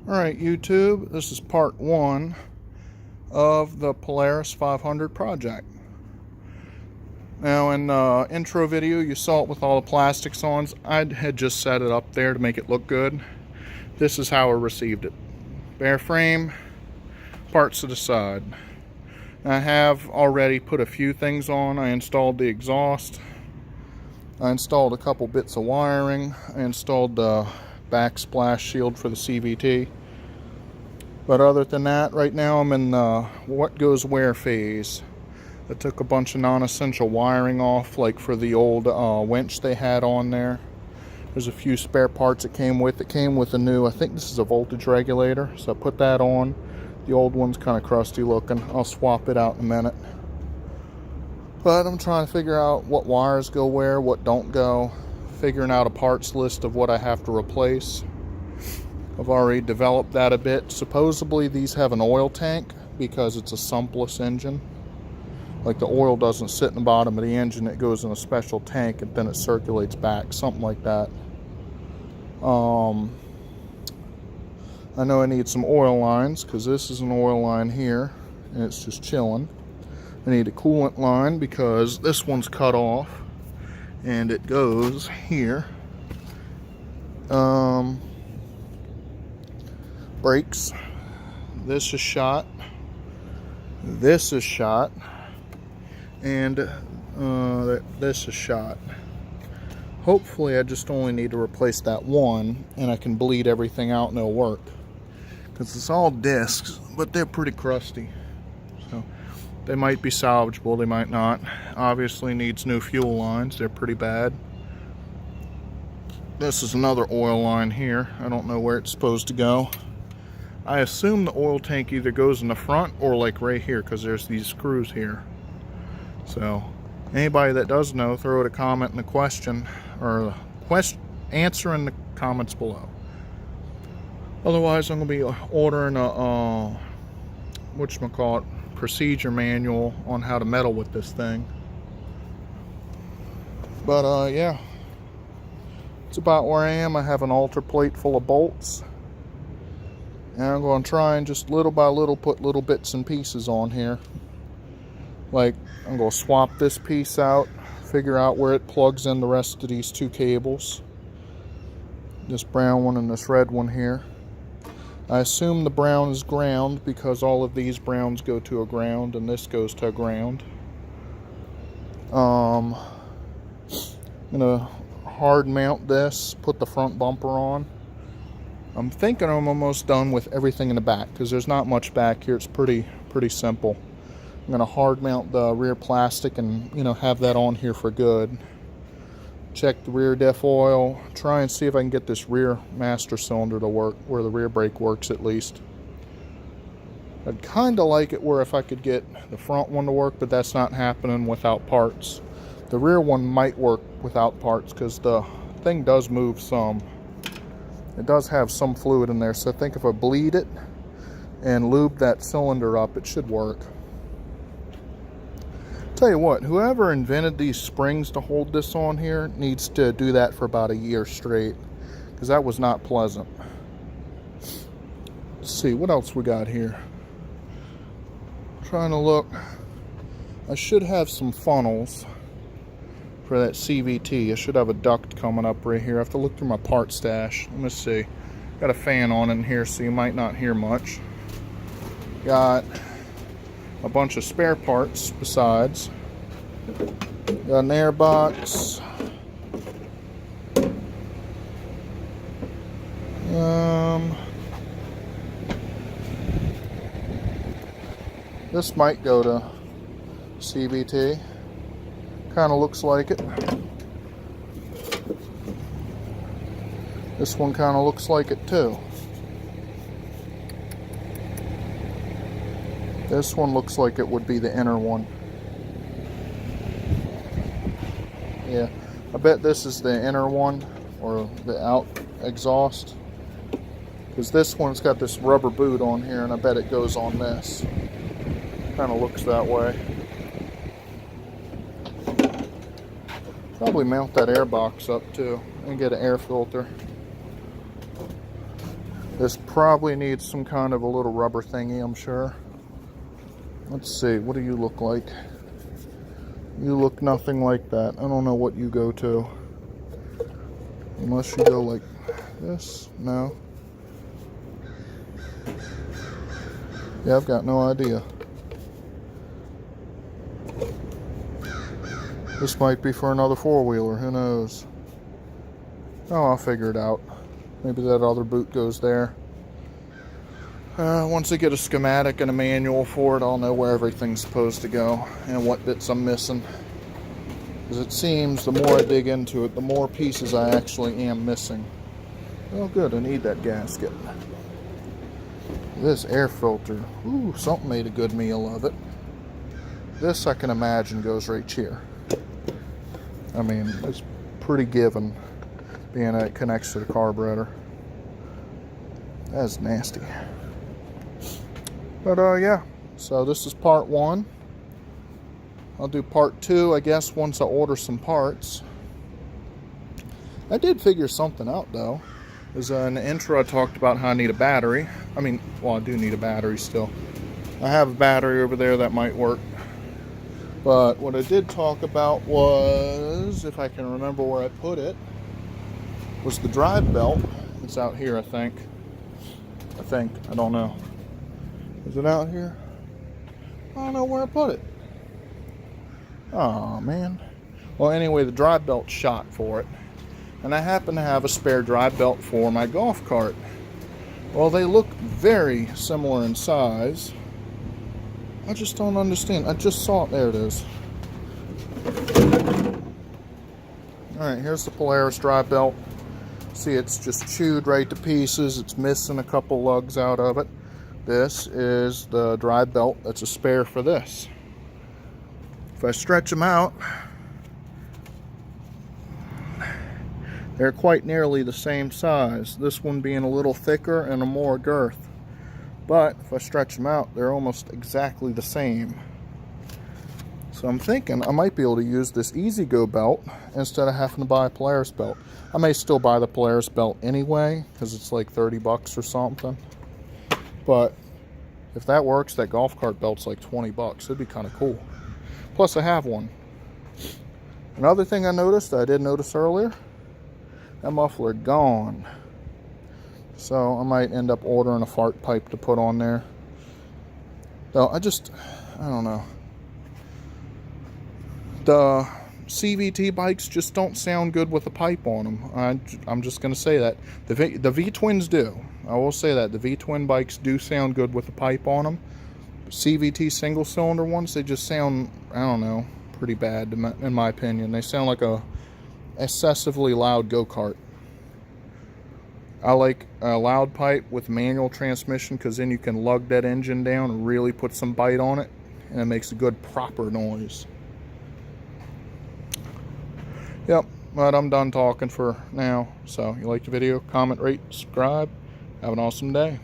Alright YouTube, this is part 1 of the Polaris 500 project. Now in the intro video you saw it with all the plastics on. I had just set it up there to make it look good. This is how I received it. Bare frame, parts to the side. I have already put a few things on. I installed the exhaust. I installed a couple bits of wiring. I installed the backsplash shield for the CVT. But other than that, right now I'm in the what goes where phase. I took a bunch of non-essential wiring off, like for the old winch they had on there. There's a few spare parts it came with. It came with a new, I think this is a voltage regulator, so I put that on. The old one's kind of crusty looking. I'll swap it out in a minute. But I'm trying to figure out what wires go where, what don't go. Figuring out a parts list of what I have to replace. I've already developed that a bit. Supposedly these have an oil tank because it's a sumpless engine. Like the oil doesn't sit in the bottom of the engine, it goes in a special tank and then it circulates back, something like that. I know I need some oil lines because this is an oil line here and it's just chilling. I need a coolant line because this one's cut off and it goes here. Brakes. This is shot. This is shot. And this is shot. Hopefully I just only need to replace that one and I can bleed everything out and it'll work. Because it's all discs, but they're pretty crusty. So they might be salvageable, they might not. Obviously needs new fuel lines, they're pretty bad. This is another oil line here. I don't know where it's supposed to go. I assume the oil tank either goes in the front or like right here because there's these screws here. So anybody that does know, throw it a comment in the question or answer in the comments below. Otherwise I'm going to be ordering a whatchamacallit, procedure manual on how to meddle with this thing. But yeah, it's about where I am. I have an altar plate full of bolts. And I'm going to try and just little by little put little bits and pieces on here. Like, I'm going to swap this piece out, figure out where it plugs in the rest of these two cables. This brown one and this red one here. I assume the brown is ground because all of these browns go to a ground and this goes to a ground. I'm going to hard mount this, put the front bumper on. I'm thinking I'm almost done with everything in the back because there's not much back here. It's pretty simple. I'm going to hard mount the rear plastic and, you know, have that on here for good. Check the rear diff oil. Try and see if I can get this rear master cylinder to work, where the rear brake works at least. I'd kind of like it where if I could get the front one to work, but that's not happening without parts. The rear one might work without parts because the thing does move some. It does have some fluid in there, so I think if I bleed it and lube that cylinder up, it should work. Tell you what, whoever invented these springs to hold this on here needs to do that for about a year straight, because that was not pleasant. Let's see, what else we got here? Trying to look. I should have some funnels for that CVT. I should have a duct coming up right here. I have to look through my part stash. Let me see. Got a fan on in here, so you might not hear much. Got a bunch of spare parts besides. Got an air box. This might go to CVT. Kind of looks like it. This one kind of looks like it too. This one looks like it would be the inner one. Yeah, I bet this is the inner one, or the out exhaust. Because this one's got this rubber boot on here, and I bet it goes on this. Kind of looks that way. Probably mount that air box up too and get an air filter. This probably needs some kind of a little rubber thingy, I'm sure. Let's see, what do you look like? You look nothing like that. I don't know what you go to. Unless you go like this. No. Yeah, I've got no idea. This might be for another four-wheeler, who knows? Oh, I'll figure it out. Maybe that other boot goes there. Once I get a schematic and a manual for it, I'll know where everything's supposed to go and what bits I'm missing. Because it seems the more I dig into it, the more pieces I actually am missing. Oh good, I need that gasket. This air filter, ooh, something made a good meal of it. This I can imagine goes right here. I mean, it's pretty given, being that it connects to the carburetor. That's nasty. But yeah, so this is part one. I'll do part two, I guess, once I order some parts. I did figure something out though. As in the intro I talked about how I need a battery. I mean, well, I do need a battery still. I have a battery over there that might work. But what I did talk about was, if I can remember where I put it, was the drive belt. It's out here, I think. I don't know. Is it out here? I don't know where I put it. Oh man. Well, anyway, the drive belt's shot for it. And I happen to have a spare drive belt for my golf cart. Well, they look very similar in size. I just don't understand. I just saw it. There it is. Alright, here's the Polaris drive belt. See, it's just chewed right to pieces. It's missing a couple lugs out of it. This is the drive belt that's a spare for this. If I stretch them out, they're quite nearly the same size. This one being a little thicker and a more girth. But if I stretch them out, they're almost exactly the same. So I'm thinking I might be able to use this E-Z-Go belt instead of having to buy a Polaris belt. I may still buy the Polaris belt anyway, because it's like 30 bucks or something. But if that works, that golf cart belt's like 20 bucks. It'd be kind of cool. Plus I have one. Another thing I noticed, that I did notice earlier, that muffler gone. So I might end up ordering a fart pipe to put on there. Though I don't know. The CVT bikes just don't sound good with a pipe on them. I'm just going to say that. The V-Twins do. I will say that. The V-Twin bikes do sound good with a pipe on them. CVT single cylinder ones, they just sound, I don't know, pretty bad in my opinion. They sound like a excessively loud go-kart. I like a loud pipe with manual transmission, because then you can lug that engine down and really put some bite on it, and it makes a good proper noise. Yep, but I'm done talking for now. So, you like the video, comment, rate, subscribe. Have an awesome day.